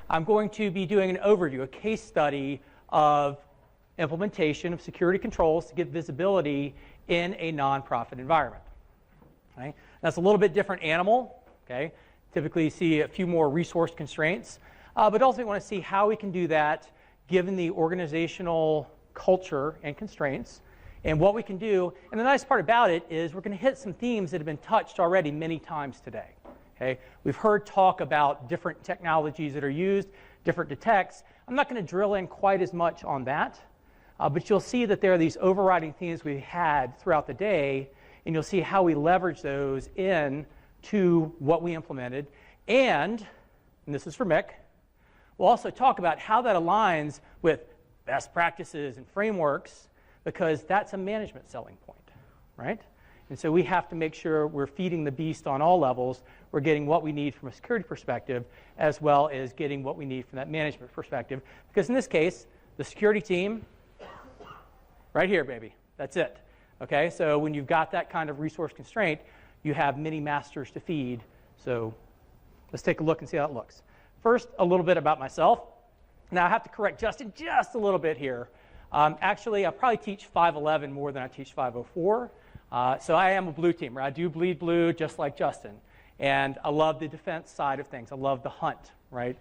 I'm going to be doing an overview, a case study of implementation of security controls to get visibility in a nonprofit environment. Okay? That's a little bit different animal. Okay? Typically you see a few more resource constraints, but also we want to see how we can do that given the organizational culture and constraints and what we can do. And the nice part about it is we're going to hit some themes that have been touched already many times today. Okay? We've heard talk about different technologies that are used, different detects. I'm not going to drill in quite as much on that, but you'll see that there are these overriding themes we had throughout the day, and you'll see how we leverage those in to what we implemented. And this is for Mick, we'll also talk about how that aligns with best practices and frameworks, because that's a management selling point, right? And so we have to make sure we're feeding the beast on all levels. We're getting what we need from a security perspective, as well as getting what we need from that management perspective. Because in this case, the security team, right here, baby, that's it. Okay, so when you've got that kind of resource constraint, you have many masters to feed. So let's take a look and see how it looks. First, a little bit about myself. Now, I have to correct Justin just a little bit here. Actually, I probably teach 511 more than I teach 504. So I am a blue teamer. I do bleed blue just like Justin. And I love the defense side of things. I love the hunt, right?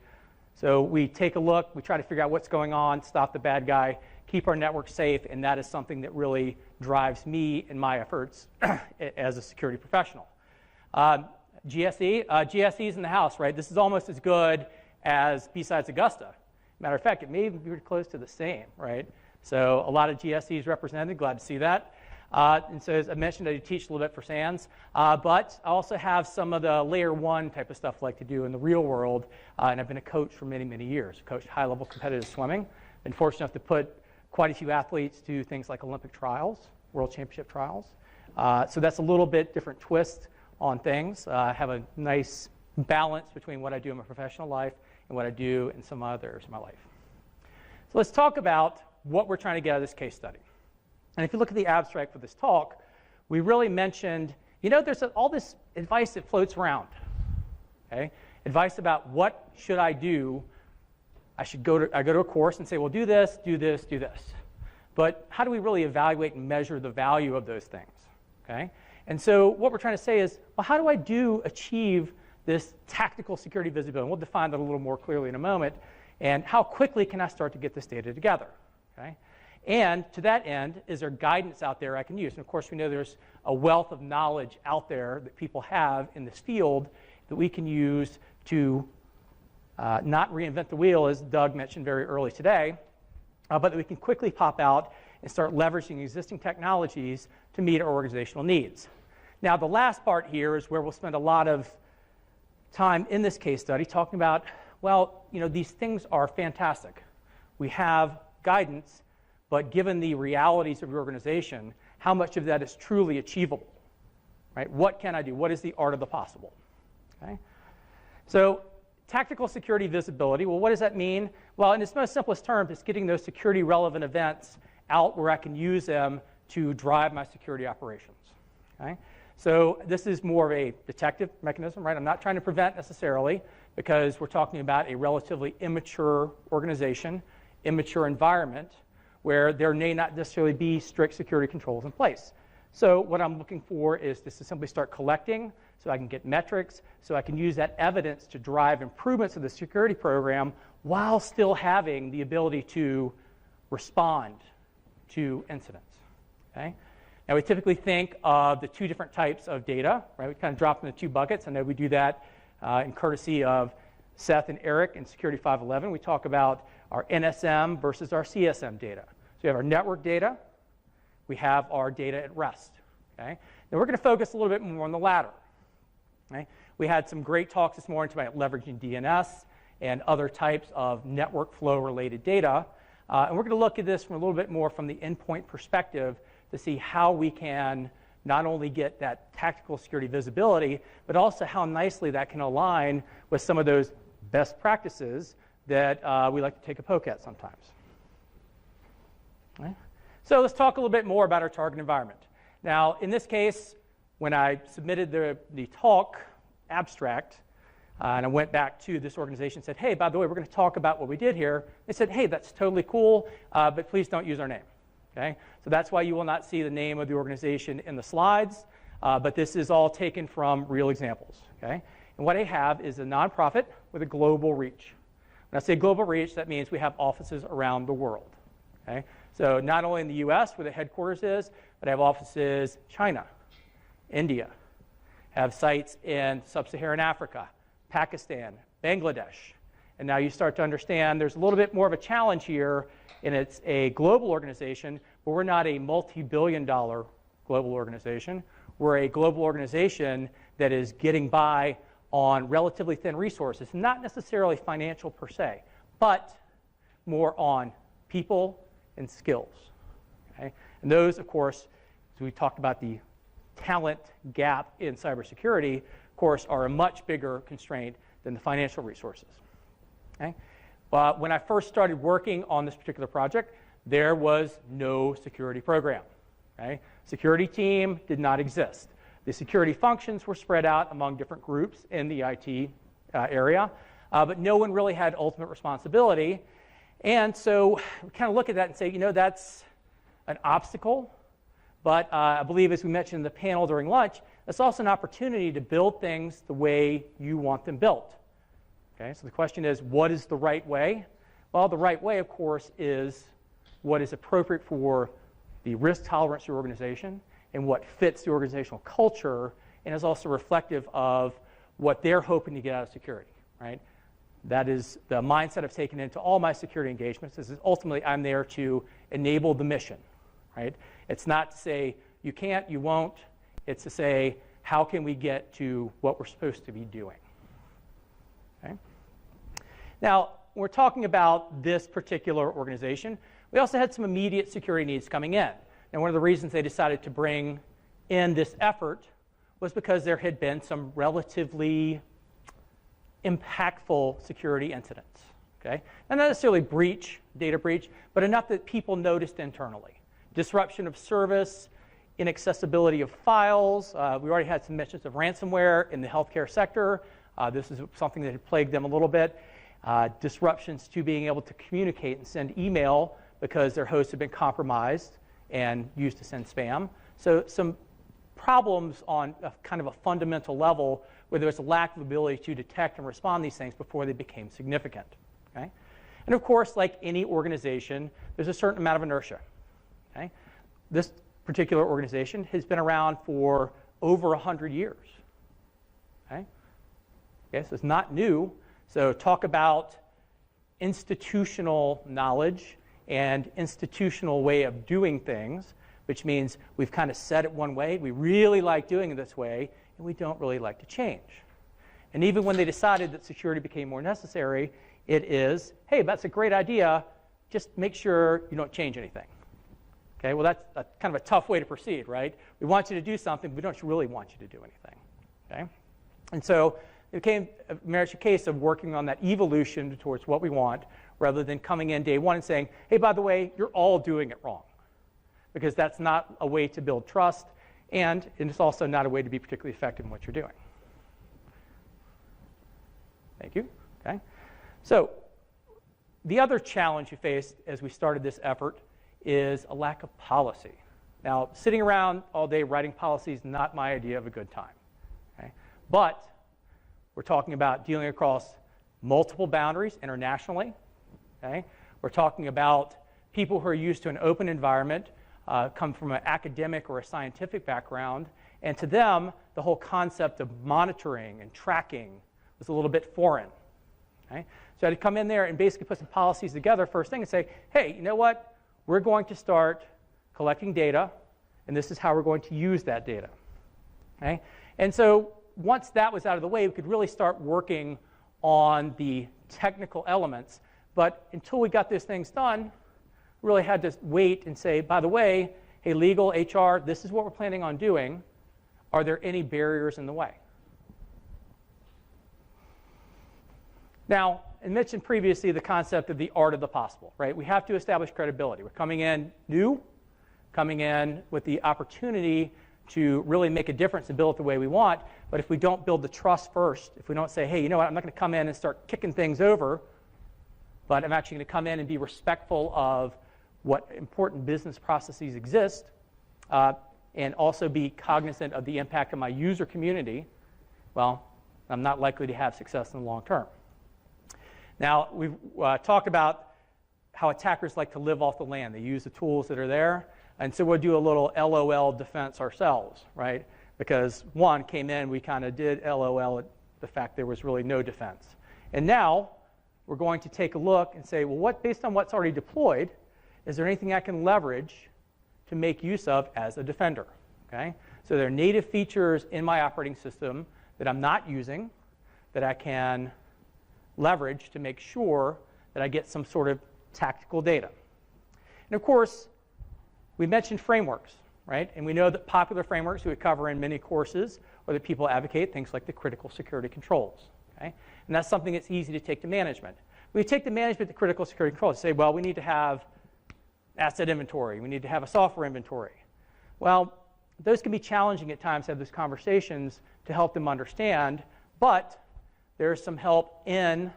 So we take a look. We try to figure out what's going on, stop the bad guy, keep our network safe, and that is something that really drives me in my efforts as a security professional. GSE's in the house, right? This is almost as good as B-Sides Augusta. Matter of fact, it may even be close to the same, right? So a lot of GSEs represented, glad to see that. And so as I mentioned, I teach a little bit for SANS, but I also have some of the layer one type of stuff I like to do in the real world, and I've been a coach for many, many years. Coached high-level competitive swimming. Been fortunate enough to put quite a few athletes to things like Olympic trials, World Championship trials. So that's a little bit different twist on things. I have a nice balance between what I do in my professional life and what I do in some others in my life. So let's talk about what we're trying to get out of this case study. And if you look at the abstract for this talk, we really mentioned, you know, there's all this advice that floats around. Okay? Advice about what should I do. I go to a course and say, well, do this, do this, do this. But how do we really evaluate and measure the value of those things? Okay? And so what we're trying to say is, well, how do I achieve this tactical security visibility? And we'll define that a little more clearly in a moment. And how quickly can I start to get this data together? Okay? And to that end, is there guidance out there I can use? And of course, we know there's a wealth of knowledge out there that people have in this field that we can use to not reinvent the wheel, as Doug mentioned very early today, but that we can quickly pop out and start leveraging existing technologies to meet our organizational needs. Now, the last part here is where we'll spend a lot of time in this case study talking about, well, you know, these things are fantastic. We have guidance, but given the realities of your organization, how much of that is truly achievable? Right? What can I do? What is the art of the possible? Okay? So tactical security visibility, well, what does that mean? Well, in its most simplest terms, it's getting those security relevant events out where I can use them to drive my security operations. Okay? So this is more of a detective mechanism, right? I'm not trying to prevent necessarily, because we're talking about a relatively immature organization, immature environment, where there may not necessarily be strict security controls in place. So what I'm looking for is just to simply start collecting so I can get metrics, so I can use that evidence to drive improvements of the security program while still having the ability to respond to incidents. Okay? Now, we typically think of the two different types of data, right? We kind of drop them into two buckets. I know we do that in courtesy of Seth and Eric in Security 511. We talk about our NSM versus our CSM data. So we have our network data. We have our data at rest. Okay? Now, we're going to focus a little bit more on the latter. Okay? We had some great talks this morning about leveraging DNS and other types of network flow related data. And we're going to look at this from a little bit more from the endpoint perspective to see how we can not only get that tactical security visibility, but also how nicely that can align with some of those best practices that we like to take a poke at sometimes. Okay? So let's talk a little bit more about our target environment. Now, in this case, when I submitted the talk abstract, And I went back to this organization and said, hey, by the way, we're going to talk about what we did here. They said, hey, that's totally cool, but please don't use our name. Okay? So that's why you will not see the name of the organization in the slides, but this is all taken from real examples. Okay? And what I have is a nonprofit with a global reach. When I say global reach, that means we have offices around the world. Okay? So not only in the US, where the headquarters is, but I have offices in China, India, have sites in sub-Saharan Africa, Pakistan, Bangladesh. And now you start to understand there's a little bit more of a challenge here, and it's a global organization, but we're not a multi-billion-dollar global organization. We're a global organization that is getting by on relatively thin resources, not necessarily financial per se, but more on people and skills. Okay? And those, of course, as we talked about the talent gap in cybersecurity, of course, are a much bigger constraint than the financial resources. Okay? But when I first started working on this particular project, there was no security program. Okay? Security team did not exist. The security functions were spread out among different groups in the IT area, but no one really had ultimate responsibility. And so we kind of look at that and say, you know, that's an obstacle. But I believe, as we mentioned in the panel during lunch, it's also an opportunity to build things the way you want them built. Okay, so the question is, what is the right way? Well, the right way, of course, is what is appropriate for the risk tolerance of your organization and what fits the organizational culture and is also reflective of what they're hoping to get out of security, right? That is the mindset I've taken into all my security engagements. Is ultimately, I'm there to enable the mission, right? It's not to say you can't, you won't. It's to say, how can we get to what we're supposed to be doing? Okay? Now, when we're talking about this particular organization, we also had some immediate security needs coming in. And one of the reasons they decided to bring in this effort was because there had been some relatively impactful security incidents. Okay? And not necessarily data breach, but enough that people noticed internally. Disruption of service, inaccessibility of files. We already had some mentions of ransomware in the healthcare sector. This is something that had plagued them a little bit. Disruptions to being able to communicate and send email because their hosts had been compromised and used to send spam. So some problems on a kind of a fundamental level where there was a lack of ability to detect and respond to these things before they became significant. Okay? And of course, like any organization, there's a certain amount of inertia. Okay? This particular organization has been around for over 100 years. Okay? Okay, so it's not new. So talk about institutional knowledge and institutional way of doing things, which means we've kind of set it one way. We really like doing it this way, and we don't really like to change. And even when they decided that security became more necessary, it is, hey, that's a great idea. Just make sure you don't change anything. Okay, well, that's kind of a tough way to proceed, right? We want you to do something, but we don't really want you to do anything. Okay? And so it became a marriage case of working on that evolution towards what we want, rather than coming in day one and saying, hey, by the way, you're all doing it wrong. Because that's not a way to build trust, and it's also not a way to be particularly effective in what you're doing. Thank you. Okay. So the other challenge you faced as we started this effort is a lack of policy. Now, sitting around all day writing policy is not my idea of a good time. Okay? But we're talking about dealing across multiple boundaries internationally. Okay? We're talking about people who are used to an open environment, come from an academic or a scientific background, and to them, the whole concept of monitoring and tracking was a little bit foreign. Okay? So I had to come in there and basically put some policies together first thing and say, hey, you know what? We're going to start collecting data, and this is how we're going to use that data. Okay? And so once that was out of the way, we could really start working on the technical elements. But until we got those things done, we really had to wait and say, by the way, hey, legal, HR, this is what we're planning on doing. Are there any barriers in the way? Now, I mentioned previously the concept of the art of the possible, right? We have to establish credibility. We're coming in new, coming in with the opportunity to really make a difference and build it the way we want. But if we don't build the trust first, if we don't say, hey, you know what, I'm not going to come in and start kicking things over, but I'm actually going to come in and be respectful of what important business processes exist, and also be cognizant of the impact of my user community, well, I'm not likely to have success in the long term. Now, we've talked about how attackers like to live off the land. They use the tools that are there. And so we'll do a little LOL defense ourselves, right? Because one came in, we kind of did LOL at the fact there was really no defense. And now we're going to take a look and say, well, based on what's already deployed, is there anything I can leverage to make use of as a defender? Okay? So there are native features in my operating system that I'm not using that I can leverage to make sure that I get some sort of tactical data. And of course, we mentioned frameworks, right? And we know that popular frameworks we cover in many courses or that people advocate, things like the critical security controls. Okay? And that's something that's easy to take to management. We take the management to critical security controls and say, well, we need to have asset inventory. We need to have a software inventory. Well, those can be challenging at times to have those conversations to help them understand, but there's some help in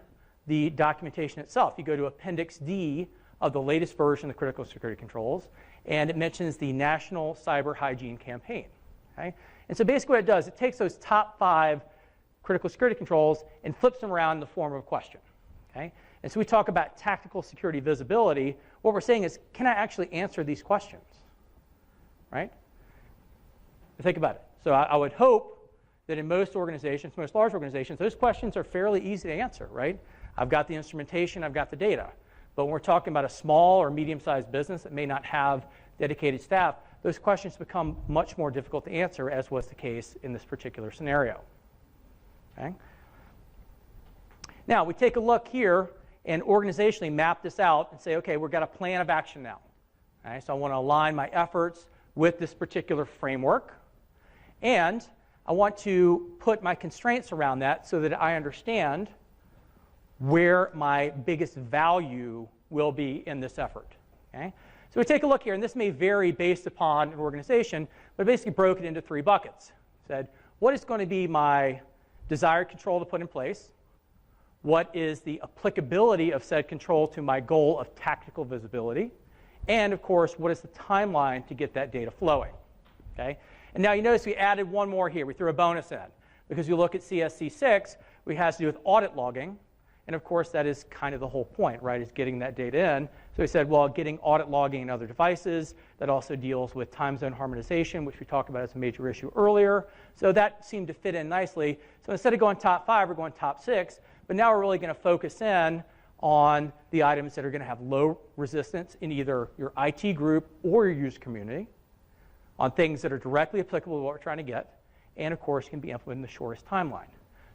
the documentation itself. You go to Appendix D of the latest version of the critical security controls, and it mentions the National Cyber Hygiene Campaign. Okay? And so basically what it does, it takes those top 5 critical security controls and flips them around in the form of a question. Okay? And so we talk about tactical security visibility. What we're saying is, can I actually answer these questions? Right? Think about it. So I would hope that in most organizations, most large organizations, those questions are fairly easy to answer, right? I've got the instrumentation, I've got the data. But when we're talking about a small or medium-sized business that may not have dedicated staff, those questions become much more difficult to answer, as was the case in this particular scenario. Okay? Now, we take a look here and organizationally map this out and say, okay, we've got a plan of action now. Okay? So I want to align my efforts with this particular framework. And I want to put my constraints around that so that I understand where my biggest value will be in this effort. Okay? So we take a look here, and this may vary based upon an organization, but I basically broke it into 3 buckets. Said, what is going to be my desired control to put in place? What is the applicability of said control to my goal of tactical visibility? And of course, what is the timeline to get that data flowing? Okay? And now you notice we added one more here. We threw a bonus in. Because you look at CSC6, which has to do with audit logging. And of course, that is kind of the whole point, right, is getting that data in. So we said, well, getting audit logging in other devices. That also deals with time zone harmonization, which we talked about as a major issue earlier. So that seemed to fit in nicely. So instead of going top 5, we're going top 6. But now we're really going to focus in on the items that are going to have low resistance in either your IT group or your user community, on things that are directly applicable to what we're trying to get, and of course can be implemented in the shortest timeline.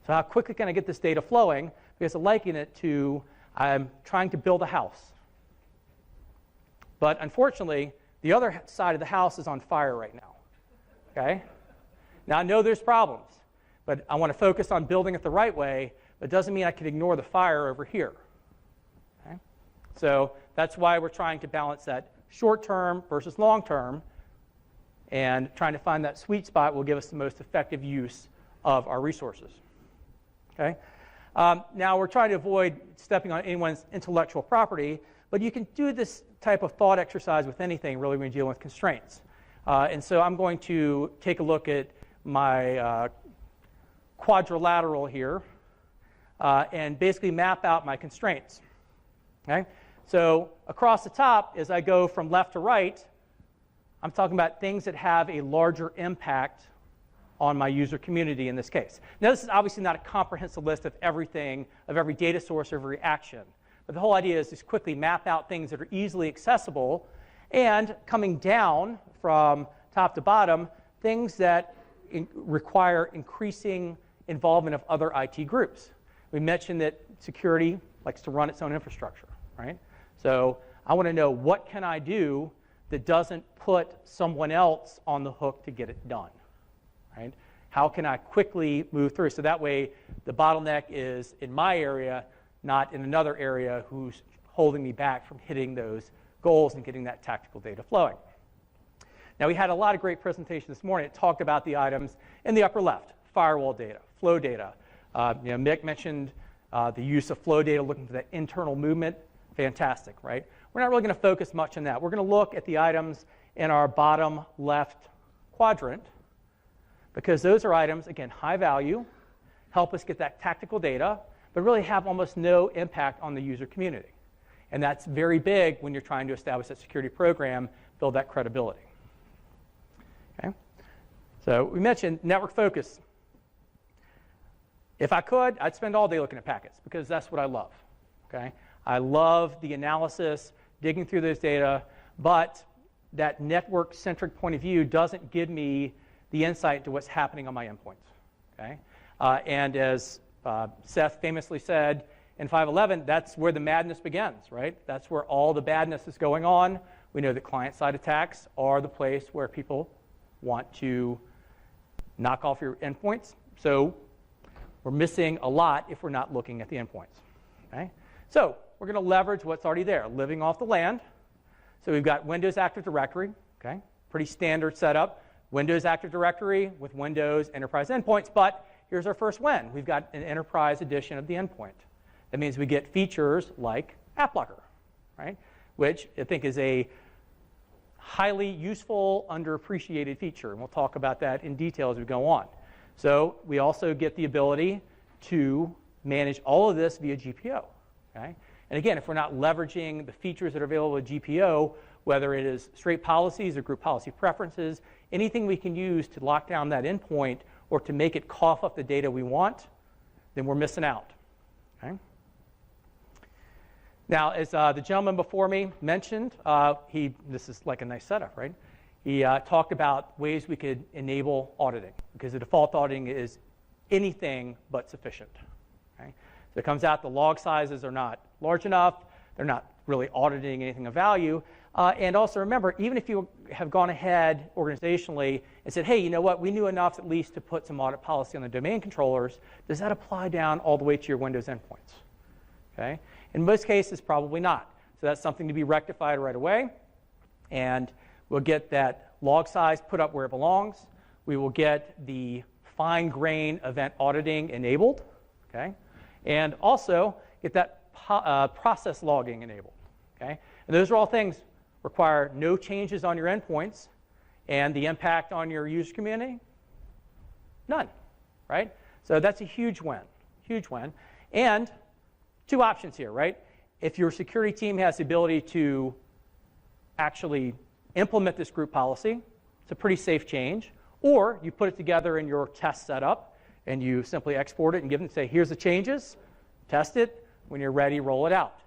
So how quickly can I get this data flowing? Because I liken it to I'm trying to build a house. But unfortunately, the other side of the house is on fire right now. Okay? Now I know there's problems, but I want to focus on building it the right way, but it doesn't mean I can ignore the fire over here. Okay? So that's why we're trying to balance that short-term versus long-term, and trying to find that sweet spot will give us the most effective use of our resources. Okay? Now, we're trying to avoid stepping on anyone's intellectual property, but you can do this type of thought exercise with anything, really, when you're dealing with constraints. And so I'm going to take a look at my quadrilateral here and basically map out my constraints. Okay? So across the top, as I go from left to right, I'm talking about things that have a larger impact on my user community in this case. Now, this is obviously not a comprehensive list of everything, of every data source, every action. But the whole idea is just quickly map out things that are easily accessible, and coming down from top to bottom, things that require increasing involvement of other IT groups. We mentioned that security likes to run its own infrastructure, right? So I want to know, what can I do that doesn't put someone else on the hook to get it done, right? How can I quickly move through? So that way the bottleneck is in my area, not in another area who's holding me back from hitting those goals and getting that tactical data flowing. Now, we had a lot of great presentations this morning. It talked about the items in the upper left, firewall data, flow data. Mick mentioned the use of flow data, looking for that internal movement. Fantastic, right? We're not really going to focus much on that. We're going to look at the items in our bottom left quadrant, because those are items, again, high value, help us get that tactical data, but really have almost no impact on the user community. And that's very big when you're trying to establish that security program, build that credibility. Okay? So we mentioned network focus. If I could, I'd spend all day looking at packets, because that's what I love. Okay? I love the analysis, digging through those data, but that network-centric point of view doesn't give me the insight to what's happening on my endpoints. Okay? And as Seth famously said in 5.11, that's where the madness begins, right? That's where all the badness is going on. We know that client-side attacks are the place where people want to knock off your endpoints. So we're missing a lot if we're not looking at the endpoints. Okay? So we're going to leverage what's already there, living off the land. So we've got Windows Active Directory, okay? Pretty standard setup. Windows Active Directory with Windows Enterprise endpoints, but here's our first win. We've got an enterprise edition of the endpoint. That means we get features like App Blocker, right? Which I think is a highly useful, underappreciated feature, and we'll talk about that in detail as we go on. So we also get the ability to manage all of this via GPO, okay? And again, if we're not leveraging the features that are available with GPO, whether it is straight policies or group policy preferences, anything we can use to lock down that endpoint or to make it cough up the data we want, then we're missing out. Okay? Now, as the gentleman before me mentioned, this is like a nice setup, right? He talked about ways we could enable auditing, because the default auditing is anything but sufficient. Okay? So it comes out the log sizes are not large enough. They're not really auditing anything of value. And also remember, even if you have gone ahead organizationally and said, hey, you know what, we knew enough at least to put some audit policy on the domain controllers, does that apply down all the way to your Windows endpoints? Okay? In most cases, probably not. So that's something to be rectified right away. And we'll get that log size put up where it belongs. We will get the fine-grained event auditing enabled. Okay? And also get that process logging enabled. Okay? And those are all things require no changes on your endpoints, and the impact on your user community, none, right? So that's a huge win, huge win. And two options here, right? If your security team has the ability to actually implement this group policy, it's a pretty safe change, or you put it together in your test setup, and you simply export it and give them, say, here's the changes, test it, when you're ready, roll it out.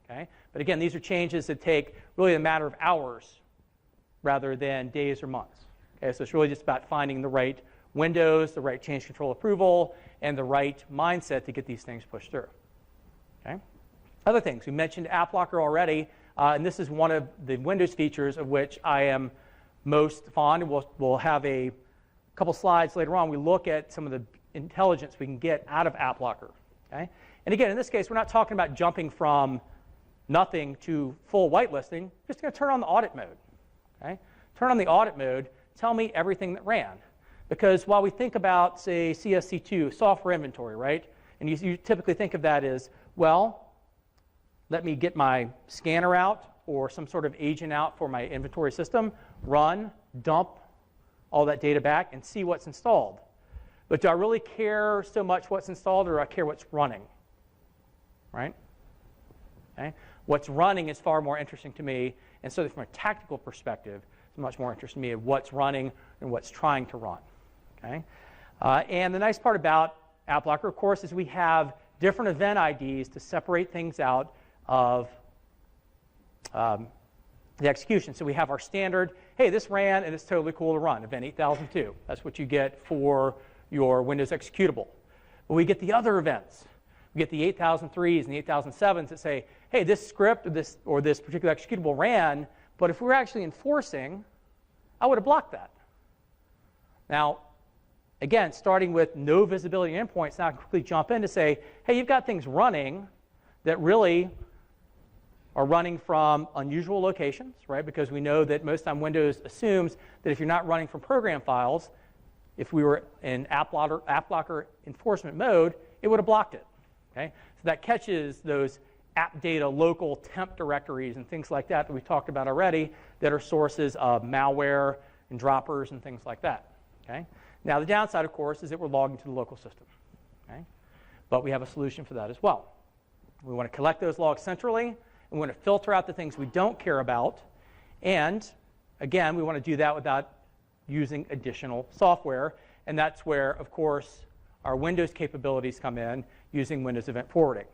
Okay? But again, these are changes that take really a matter of hours rather than days or months. Okay? So it's really just about finding the right windows, the right change control approval, and the right mindset to get these things pushed through. Okay? Other things, we mentioned App Blocker already, and this is one of the Windows features of which I am most fond. We'll have a couple slides later on. We look at some of the intelligence we can get out of App Blocker. Okay? And again, in this case, we're not talking about jumping from nothing to full whitelisting. Just going to turn on the audit mode. Okay? Turn on the audit mode. Tell me everything that ran. Because while we think about, say, CSC2, software inventory, right? And you typically think of that as, well, let me get my scanner out or some sort of agent out for my inventory system, run, dump all that data back, and see what's installed. But do I really care so much what's installed, or do I care what's running? Right? Okay? What's running is far more interesting to me, and so from a tactical perspective, it's much more interesting to me of what's running and what's trying to run. Okay? And the nice part about App Blocker, of course, is we have different event IDs to separate things out of the execution. So we have our standard, hey, this ran and it's totally cool to run, event 8002. That's what you get for your Windows executable. But we get the other events. We get the 8003s and the 8007s that say, hey, this script or this particular executable ran, but if we were actually enforcing, I would have blocked that. Now, again, starting with no visibility endpoints, now I can quickly jump in to say, hey, you've got things running that really are running from unusual locations, right? Because we know that most time Windows assumes that if you're not running from program files, if we were in app blocker enforcement mode, it would have blocked it. Okay? So that catches those app data local temp directories and things like that that we talked about already that are sources of malware and droppers and things like that. Okay? Now the downside, of course, is that we're logging to the local system. Okay? But we have a solution for that as well. We want to collect those logs centrally, and we want to filter out the things we don't care about. And again, we want to do that without using additional software. And that's where, of course, our Windows capabilities come in using Windows Event Forwarding.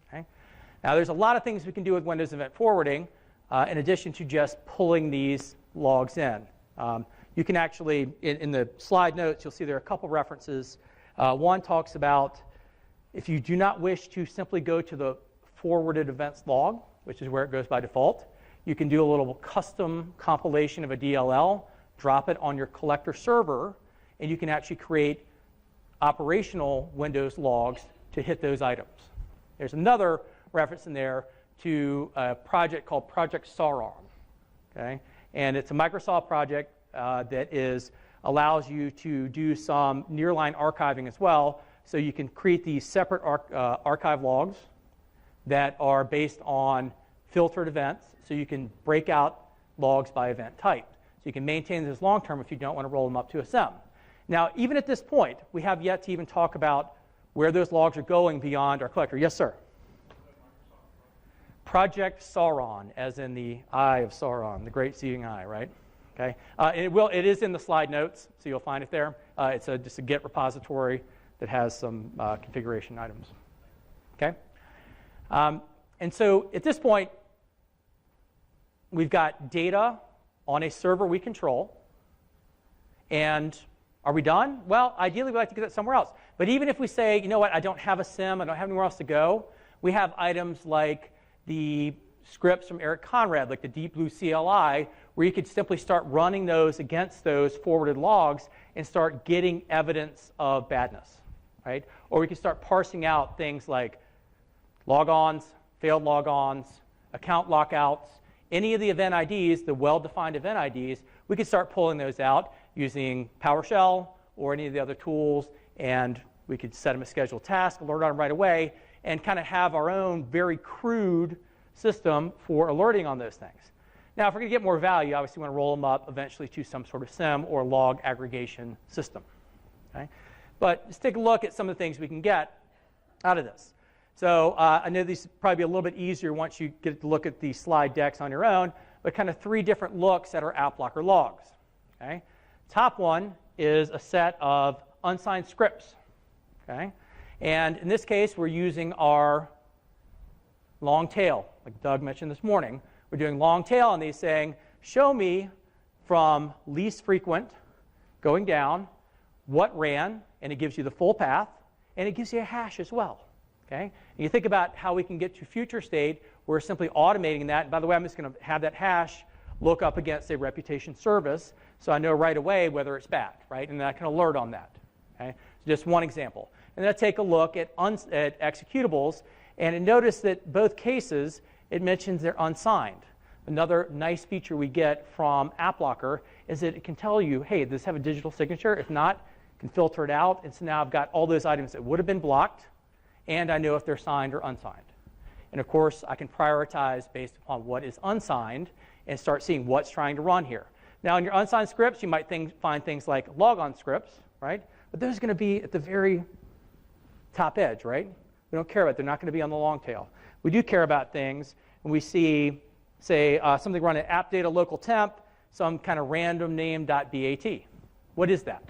Okay? Now, there's a lot of things we can do with Windows Event Forwarding in addition to just pulling these logs in. You can actually, in the slide notes, you'll see there are a couple references. One talks about if you do not wish to simply go to the forwarded events log, which is where it goes by default, you can do a little custom compilation of a DLL, drop it on your collector server, and you can actually create operational Windows logs to hit those items. There's another reference in there to a project called Project Sauron. Okay? And it's a Microsoft project that allows you to do some nearline archiving as well. So you can create these separate archive logs that are based on filtered events. So you can break out logs by event type. So you can maintain this long term if you don't want to roll them up to a SEM. Now, even at this point, we have yet to even talk about where those logs are going beyond our collector. Yes, sir? Project Sauron, as in the eye of Sauron, the great seeing eye, right? Okay. It is in the slide notes, so you'll find it there. It's just a Git repository that has some configuration items. Okay. And so at this point, we've got data on a server we control. And are we done? Well, ideally, we'd like to get that somewhere else. But even if we say, you know what, I don't have a SIM, I don't have anywhere else to go, we have items like the scripts from Eric Conrad, like the Deep Blue CLI, where you could simply start running those against those forwarded logs and start getting evidence of badness, right? Or we could start parsing out things like logons, failed logons, account lockouts, any of the event IDs, the well-defined event IDs, we could start pulling those out using PowerShell or any of the other tools, and we could set them a scheduled task, alert on them right away, and kind of have our own very crude system for alerting on those things. Now, if we're going to get more value, obviously we want to roll them up eventually to some sort of SIM or log aggregation system. Okay? But let's take a look at some of the things we can get out of this. So I know these will probably be a little bit easier once you get to look at the slide decks on your own, but kind of 3 different looks at our app blocker logs. Okay? Top one is a set of unsigned scripts. Okay? And in this case, we're using our long tail, like Doug mentioned this morning. We're doing long tail on these saying, show me from least frequent going down what ran, and it gives you the full path, and it gives you a hash as well. Okay? And you think about how we can get to future state, we're simply automating that. And by the way, I'm just going to have that hash look up against a reputation service so I know right away whether it's bad, right? And then I can alert on that. Okay? So just one example. And then I take a look at executables, and notice that both cases, it mentions they're unsigned. Another nice feature we get from AppLocker is that it can tell you, hey, does this have a digital signature? If not, it can filter it out. And so now I've got all those items that would have been blocked, and I know if they're signed or unsigned. And of course, I can prioritize based upon what is unsigned and start seeing what's trying to run here. Now, in your unsigned scripts, you might find things like logon scripts, right? But those are going to be at the very top edge, right? We don't care about it. They're not going to be on the long tail. We do care about things when we see, say, something run at app data local temp, some kind of random name .bat. What is that?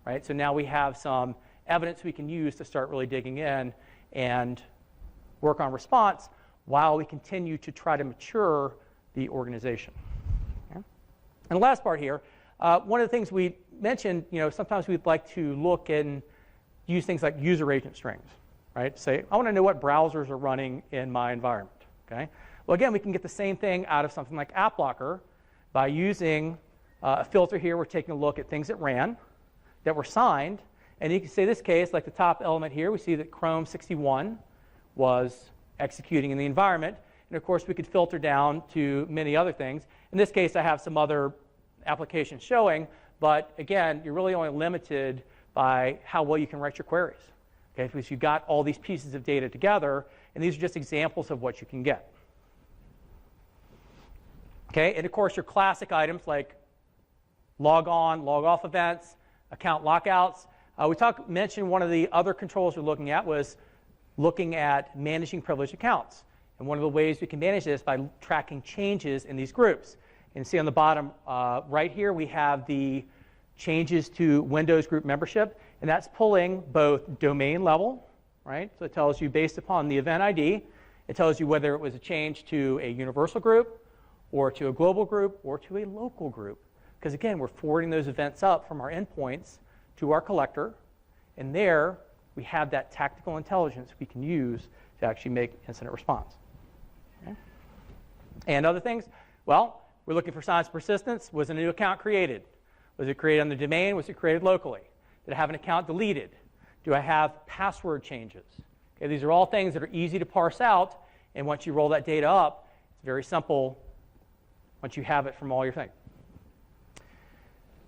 Right? So now we have some evidence we can use to start really digging in and work on response while we continue to try to mature the organization. Okay? And the last part here, one of the things we mentioned, sometimes we'd like to look and use things like user agent strings. Right? Say, I want to know what browsers are running in my environment. Okay? Well, again, we can get the same thing out of something like AppLocker by using a filter here. We're taking a look at things that ran, that were signed. And you can say this case, like the top element here, we see that Chrome 61 was executing in the environment. And of course, we could filter down to many other things. In this case, I have some other applications showing, but again, you're really only limited by how well you can write your queries. Okay, because you've got all these pieces of data together, and these are just examples of what you can get. Okay, and of course, your classic items like log on, log off events, account lockouts. We mentioned one of the other controls we're looking at was looking at managing privileged accounts. And one of the ways we can manage this by tracking changes in these groups. And see on the bottom right here, we have the changes to Windows group membership. And that's pulling both domain level, right? So it tells you based upon the event ID, it tells you whether it was a change to a universal group, or to a global group, or to a local group. Because again, we're forwarding those events up from our endpoints to our collector. And there, we have that tactical intelligence we can use to actually make incident response. Okay. And other things, well, we're looking for signs of persistence. Was a new account created? Was it created on the domain? Was it created locally? Did I have an account deleted? Do I have password changes? Okay, these are all things that are easy to parse out. And once you roll that data up, it's very simple once you have it from all your things.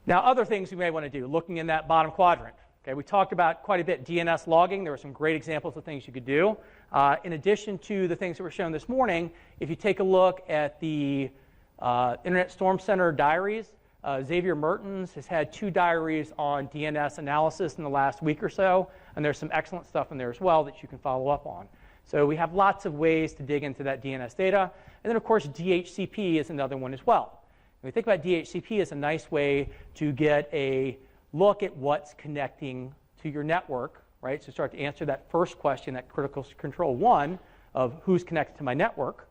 Now, other things we may want to do, looking in that bottom quadrant. Okay, we talked about quite a bit DNS logging. There were some great examples of things you could do. In addition to the things that were shown this morning, if you take a look at the Internet Storm Center diaries, Xavier Mertens has had 2 diaries on DNS analysis in the last week or so, and there's some excellent stuff in there as well that you can follow up on. So we have lots of ways to dig into that DNS data. And then, of course, DHCP is another one as well. When we think about DHCP as a nice way to get a look at what's connecting to your network, right? So start to answer that first question, that critical control 1 of who's connected to my network.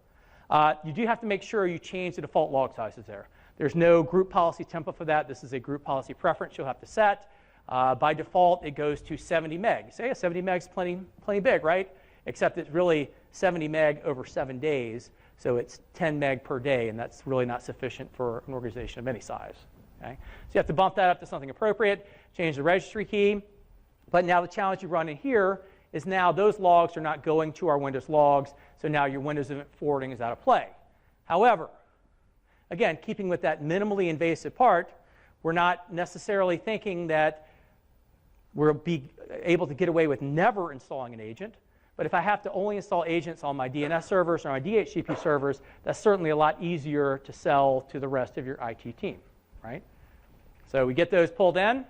You do have to make sure you change the default log sizes there. There's no group policy template for that. This is a group policy preference you'll have to set. By default, it goes to 70 meg. You say, yeah, 70 meg is plenty big, right? Except it's really 70 meg over 7 days. So it's 10 meg per day, and that's really not sufficient for an organization of any size. Okay? So you have to bump that up to something appropriate, change the registry key. But now the challenge you run in here is now those logs are not going to our Windows logs, so now your Windows event forwarding is out of play. However, again, keeping with that minimally invasive part, we're not necessarily thinking that we'll be able to get away with never installing an agent. But if I have to only install agents on my DNS servers or my DHCP servers, that's certainly a lot easier to sell to the rest of your IT team, right? So we get those pulled in,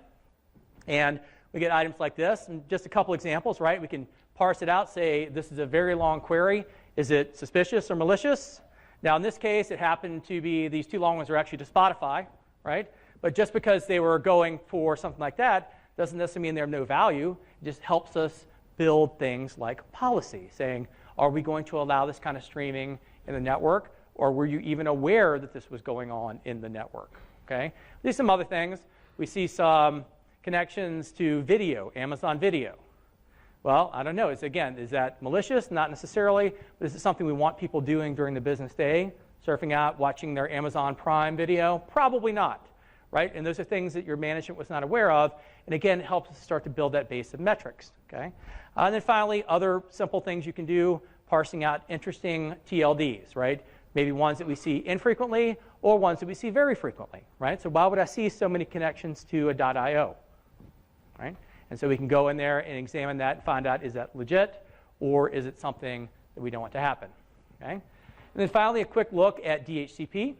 and we get items like this. And just a couple examples, right? We can parse it out, say this is a very long query. Is it suspicious or malicious? Now, in this case, it happened to be these 2 long ones are actually to Spotify, right? But just because they were going for something like that doesn't necessarily mean they're of no value. It just helps us build things like policy, saying, are we going to allow this kind of streaming in the network, or were you even aware that this was going on in the network? Okay. These are some other things. We see some connections to video, Amazon Video. Well, I don't know. Is that malicious? Not necessarily. But is it something we want people doing during the business day, surfing out, watching their Amazon Prime video? Probably not. Right? And those are things that your management was not aware of. And again, it helps us start to build that base of metrics. Okay? And then finally, other simple things you can do, parsing out interesting TLDs, right? Maybe ones that we see infrequently or ones that we see very frequently, right? So why would I see so many connections to a .io, right? And so we can go in there and examine that and find out, is that legit or is it something that we don't want to happen, okay? And then finally, a quick look at DHCP.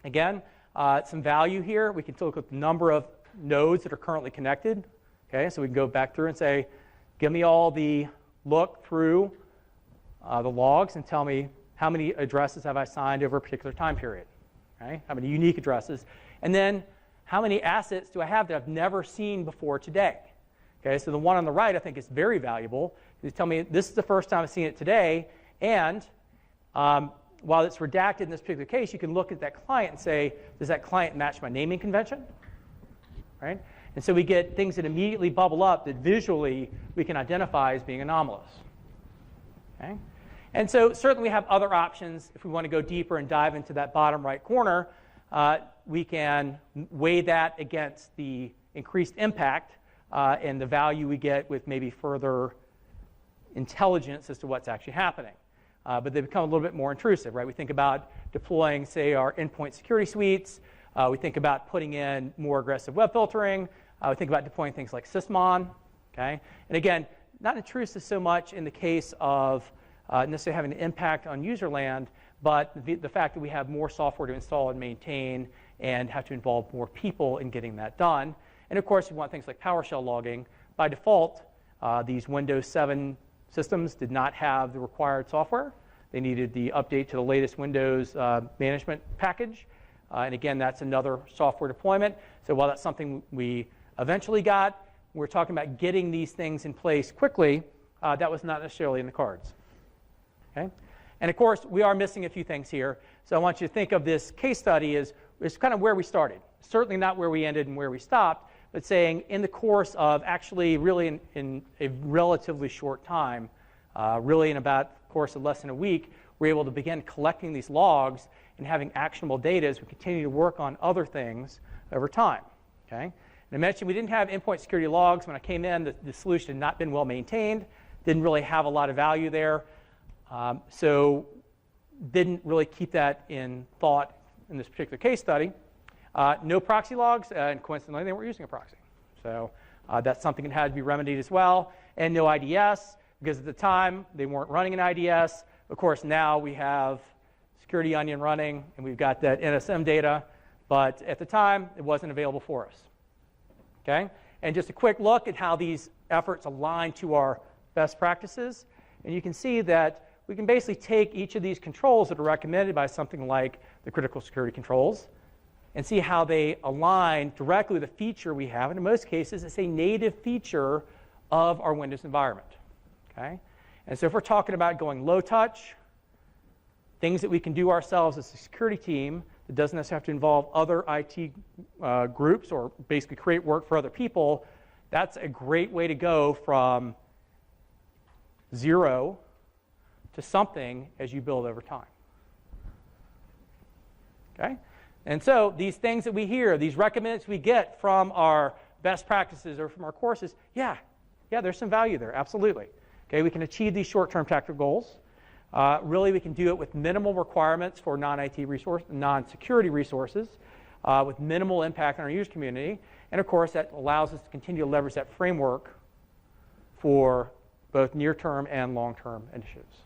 Again, some value here. We can look at the number of nodes that are currently connected, okay? So we can go back through and say, give me all the look through the logs and tell me how many addresses have I signed over a particular time period, okay? How many unique addresses? And then how many assets do I have that I've never seen before today? Okay, so the one on the right I think is very valuable. You tell me this is the first time I've seen it today, and while it's redacted in this particular case, you can look at that client and say, does that client match my naming convention? Right? And so we get things that immediately bubble up that visually we can identify as being anomalous. Okay? And so certainly we have other options. If we want to go deeper and dive into that bottom right corner, we can weigh that against the increased impact and the value we get with maybe further intelligence as to what's actually happening. but they become a little bit more intrusive, right? We think about deploying, say, our endpoint security suites. We think about putting in more aggressive web filtering. We think about deploying things like Sysmon, okay? And again, not intrusive so much in the case of necessarily having an impact on user land, but the fact that we have more software to install and maintain and have to involve more people in getting that done. And of course, we want things like PowerShell logging. By default, these Windows 7 systems did not have the required software. They needed the update to the latest Windows management package. And again, that's another software deployment. So while that's something we eventually got, we're talking about getting these things in place quickly. That was not necessarily in the cards. Okay? And of course, we are missing a few things here. So I want you to think of this case study as kind of where we started. Certainly not where we ended and where we stopped, but saying in the course of actually really in a relatively short time, really in about the course of less than a week, we're able to begin collecting these logs and having actionable data as we continue to work on other things over time. Okay? And I mentioned we didn't have endpoint security logs. When I came in, the solution had not been well maintained, didn't really have a lot of value there. So didn't really keep that in thought in this particular case study. No proxy logs, and coincidentally, they weren't using a proxy. So that's something that had to be remedied as well. And no IDS, because at the time, they weren't running an IDS. Of course, now we have Security Onion running, and we've got that NSM data. But at the time, it wasn't available for us. Okay? And just a quick look at how these efforts align to our best practices. And you can see that we can basically take each of these controls that are recommended by something like the critical security controls and see how they align directly with the feature we have. And in most cases, it's a native feature of our Windows environment. Okay? And so if we're talking about going low touch, things that we can do ourselves as a security team that doesn't necessarily have to involve other IT groups or basically create work for other people, that's a great way to go from zero to something as you build over time. Okay? And so these things that we hear, these recommendations we get from our best practices or from our courses, yeah, there's some value there, absolutely. Okay, we can achieve these short-term tactical goals. Really, we can do it with minimal requirements for non-security resources, with minimal impact on our user community. And of course, that allows us to continue to leverage that framework for both near-term and long-term initiatives.